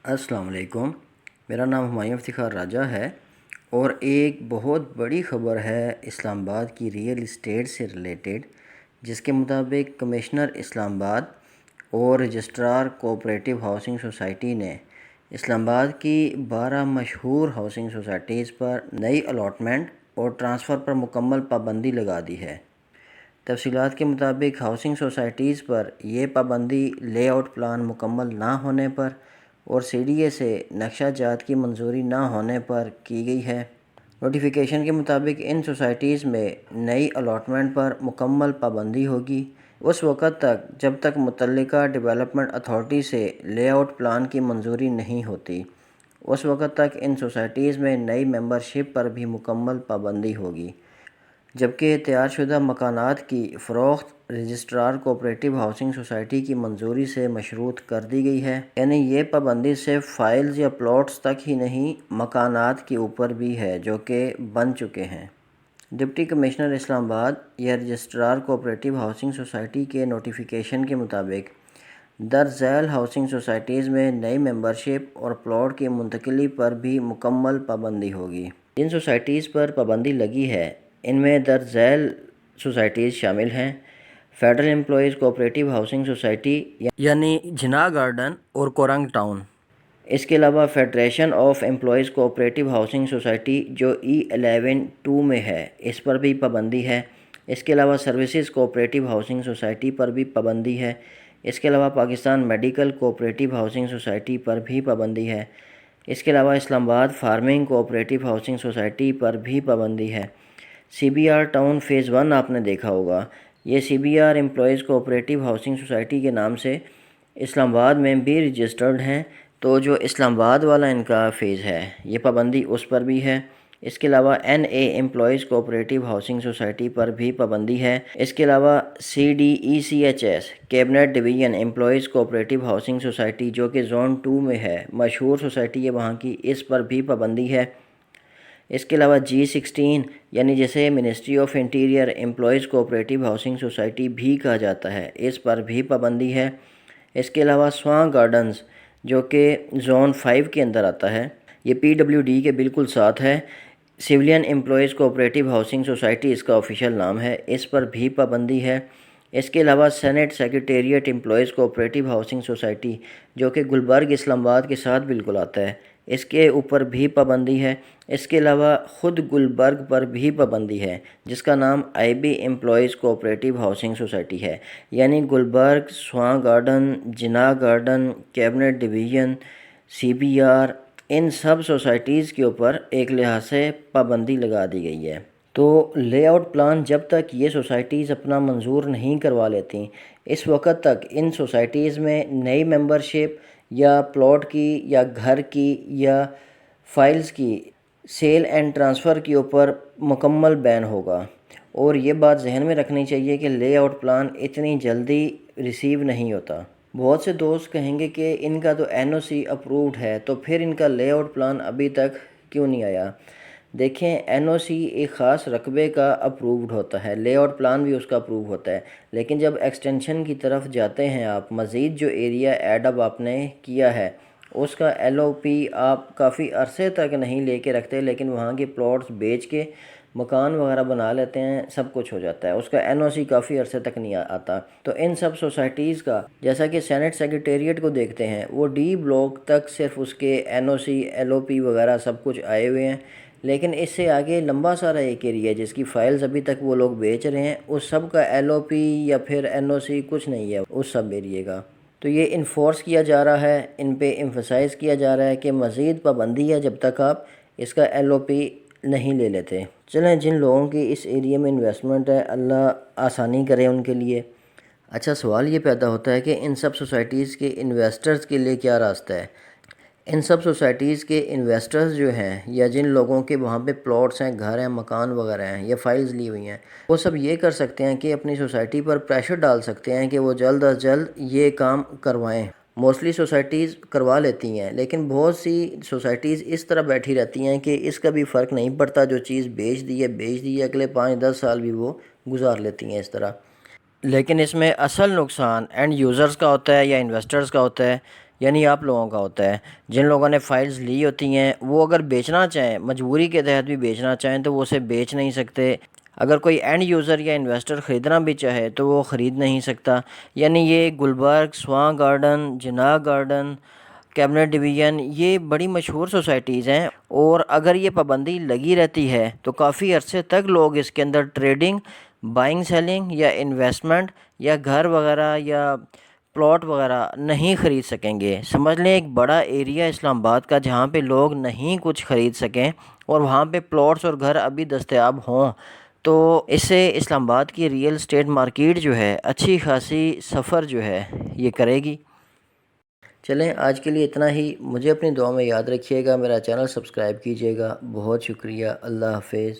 السلام علیکم، میرا نام ہمایوں افتخار راجہ ہے اور ایک بہت بڑی خبر ہے اسلام آباد کی ریئل اسٹیٹ سے ریلیٹڈ، جس کے مطابق کمشنر اسلام آباد اور رجسٹرار کوآپریٹیو ہاؤسنگ سوسائٹی نے اسلام آباد کی 12 مشہور ہاؤسنگ سوسائٹیز پر نئی الاٹمنٹ اور ٹرانسفر پر مکمل پابندی لگا دی ہے۔ تفصیلات کے مطابق ہاؤسنگ سوسائٹیز پر یہ پابندی لے آؤٹ پلان مکمل نہ ہونے پر اور سی ڈی اے سے نقشہ جات کی منظوری نہ ہونے پر کی گئی ہے۔ نوٹیفیکیشن کے مطابق ان سوسائٹیز میں نئی الاٹمنٹ پر مکمل پابندی ہوگی اس وقت تک جب تک متعلقہ ڈیولپمنٹ اتھارٹی سے لے آؤٹ پلان کی منظوری نہیں ہوتی۔ اس وقت تک ان سوسائٹیز میں نئی ممبرشپ پر بھی مکمل پابندی ہوگی، جبکہ تیار شدہ مکانات کی فروخت رجسٹرار کوآپریٹیو ہاؤسنگ سوسائٹی کی منظوری سے مشروط کر دی گئی ہے۔ یعنی یہ پابندی صرف فائلز یا پلاٹس تک ہی نہیں، مکانات کے اوپر بھی ہے جو کہ بن چکے ہیں۔ ڈپٹی کمشنر اسلام آباد یا رجسٹرار کوآپریٹیو ہاؤسنگ سوسائٹی کے نوٹیفیکیشن کے مطابق درج ذیل ہاؤسنگ سوسائٹیز میں نئی ممبرشپ اور پلاٹ کی منتقلی پر بھی مکمل پابندی ہوگی۔ جن سوسائٹیز پر پابندی لگی ہے ان میں درج ذیل سوسائٹیز شامل ہیں: federal employees cooperative housing society یعنی جناح گارڈن اور کورنگ ٹاؤن۔ اس کے علاوہ federation of employees cooperative housing society جو E11(2) میں ہے، اس پر بھی پابندی ہے۔ اس کے علاوہ سروسز کوآپریٹیو ہاؤسنگ سوسائٹی پر بھی پابندی ہے۔ اس کے علاوہ Pakistan medical cooperative housing society پر بھی پابندی ہے۔ اس کے علاوہ Islamabad farming cooperative housing society پر بھی پابندی ہے۔ CBR ٹاؤن فیز 1 آپ نے دیکھا ہوگا، یہ CBR employees cooperative housing society کے نام سے اسلام آباد میں بھی رجسٹرڈ ہیں، تو جو اسلام آباد والا ان کا فیز ہے یہ پابندی اس پر بھی ہے۔ اس کے علاوہ NA employees cooperative housing society پر بھی پابندی ہے۔ اس کے علاوہ CDECHS cabinet division employees cooperative housing society جو کہ زون 2 میں ہے، مشہور سوسائٹی ہے وہاں کی، اس پر بھی پابندی ہے۔ اس کے علاوہ G16 یعنی جسے ministry of interior employees cooperative housing society بھی کہا جاتا ہے، اس پر بھی پابندی ہے۔ اس کے علاوہ سوان گارڈنز جو کہ زون 5 کے اندر آتا ہے، یہ PWD کے بالکل ساتھ ہے، civilian employees cooperative housing society اس کا آفیشیل نام ہے، اس پر بھی پابندی ہے۔ اس کے علاوہ Senate secretariat employees cooperative housing society جو کہ گلبرگ اسلام آباد کے ساتھ بالکل آتا ہے، اس کے اوپر بھی پابندی ہے۔ اس کے علاوہ خود گلبرگ پر بھی پابندی ہے جس کا نام IB employees cooperative housing society ہے، یعنی گلبرگ، سوان گارڈن، جناح گارڈن، کیبنٹ ڈویژن، CBR، ان سب سوسائٹیز کے اوپر ایک لحاظ سے پابندی لگا دی گئی ہے۔ تو لے آؤٹ پلان جب تک یہ سوسائٹیز اپنا منظور نہیں کروا لیتیں، اس وقت تک ان سوسائٹیز میں نئی ممبرشپ یا پلاٹ کی یا گھر کی یا فائلز کی سیل اینڈ ٹرانسفر کے اوپر مکمل بین ہوگا۔ اور یہ بات ذہن میں رکھنی چاہیے کہ لے آؤٹ پلان اتنی جلدی ریسیو نہیں ہوتا۔ بہت سے دوست کہیں گے کہ ان کا تو NOC اپرووڈ ہے، تو پھر ان کا لے آؤٹ پلان ابھی تک کیوں نہیں آیا؟ دیکھیں، NOC ایک خاص رقبے کا اپرووڈ ہوتا ہے، لے آؤٹ پلان بھی اس کا اپروو ہوتا ہے، لیکن جب ایکسٹینشن کی طرف جاتے ہیں آپ، مزید جو ایریا ایڈ اپ آپ نے کیا ہے اس کا LOP آپ کافی عرصے تک نہیں لے کے رکھتے، لیکن وہاں کے پلاٹس بیچ کے مکان وغیرہ بنا لیتے ہیں، سب کچھ ہو جاتا ہے، اس کا NOC کافی عرصے تک نہیں آتا۔ تو ان سب سوسائٹیز کا جیسا کہ سینٹ سیکریٹریٹ کو دیکھتے ہیں، وہ D بلاک تک صرف اس کے NOC LOP وغیرہ سب کچھ آئے ہوئے ہیں، لیکن اس سے آگے لمبا سارا ایک ایریا جس کی فائلز ابھی تک وہ لوگ بیچ رہے ہیں، اس سب کا LOP یا پھر NOC کچھ نہیں ہے اس سب ایریے کا۔ تو یہ انفورس کیا جا رہا ہے، ان پہ ایمفسائز کیا جا رہا ہے کہ مزید پابندی ہے جب تک آپ اس کا LOP نہیں لے لیتے۔ چلیں، جن لوگوں کی اس ایریے میں انویسٹمنٹ ہے، اللہ آسانی کرے ان کے لیے۔ اچھا، سوال یہ پیدا ہوتا ہے کہ ان سب سوسائٹیز کے انویسٹرز کے لیے کیا راستہ ہے؟ ان سب سوسائٹیز کے انویسٹرز جو ہیں یا جن لوگوں کے وہاں پہ پلاٹس ہیں، گھر ہیں، مکان وغیرہ ہیں یا فائلز لی ہوئی ہیں، وہ سب یہ کر سکتے ہیں کہ اپنی سوسائٹی پر پریشر ڈال سکتے ہیں کہ وہ جلد از جلد یہ کام کروائیں۔ موسٹلی سوسائٹیز کروا لیتی ہیں، لیکن بہت سی سوسائٹیز اس طرح بیٹھی رہتی ہیں کہ اس کا بھی فرق نہیں پڑتا، جو چیز بیچ دی ہے، اگلے 5-10 سال بھی وہ گزار لیتی ہیں اس طرح۔ لیکن اس میں اصل نقصان اینڈ یوزرز کا ہوتا ہے یا انویسٹرز کا ہوتا ہے یعنی آپ لوگوں کا ہوتا ہے۔ جن لوگوں نے فائلز لی ہوتی ہیں وہ اگر بیچنا چاہیں، مجبوری کے تحت بھی بیچنا چاہیں تو وہ اسے بیچ نہیں سکتے۔ اگر کوئی اینڈ یوزر یا انویسٹر خریدنا بھی چاہے تو وہ خرید نہیں سکتا۔ یعنی یہ گلبرگ، سواں گارڈن، جناح گارڈن، کیبنٹ ڈویژن، یہ بڑی مشہور سوسائٹیز ہیں، اور اگر یہ پابندی لگی رہتی ہے تو کافی عرصے تک لوگ اس کے اندر ٹریڈنگ، بائنگ سیلنگ یا انویسٹمنٹ یا گھر وغیرہ یا پلاٹ وغیرہ نہیں خرید سکیں گے۔ سمجھ لیں ایک بڑا ایریا اسلام آباد کا جہاں پہ لوگ نہیں کچھ خرید سکیں اور وہاں پہ پلاٹس اور گھر ابھی دستیاب ہوں، تو اس سے اسلام آباد کی ریئل اسٹیٹ مارکیٹ جو ہے اچھی خاصی سفر جو ہے یہ کرے گی۔ چلیں آج کے لیے اتنا ہی۔ مجھے اپنی دعا میں یاد رکھیے گا، میرا چینل سبسکرائب کیجیے گا۔ بہت شکریہ، اللہ حافظ۔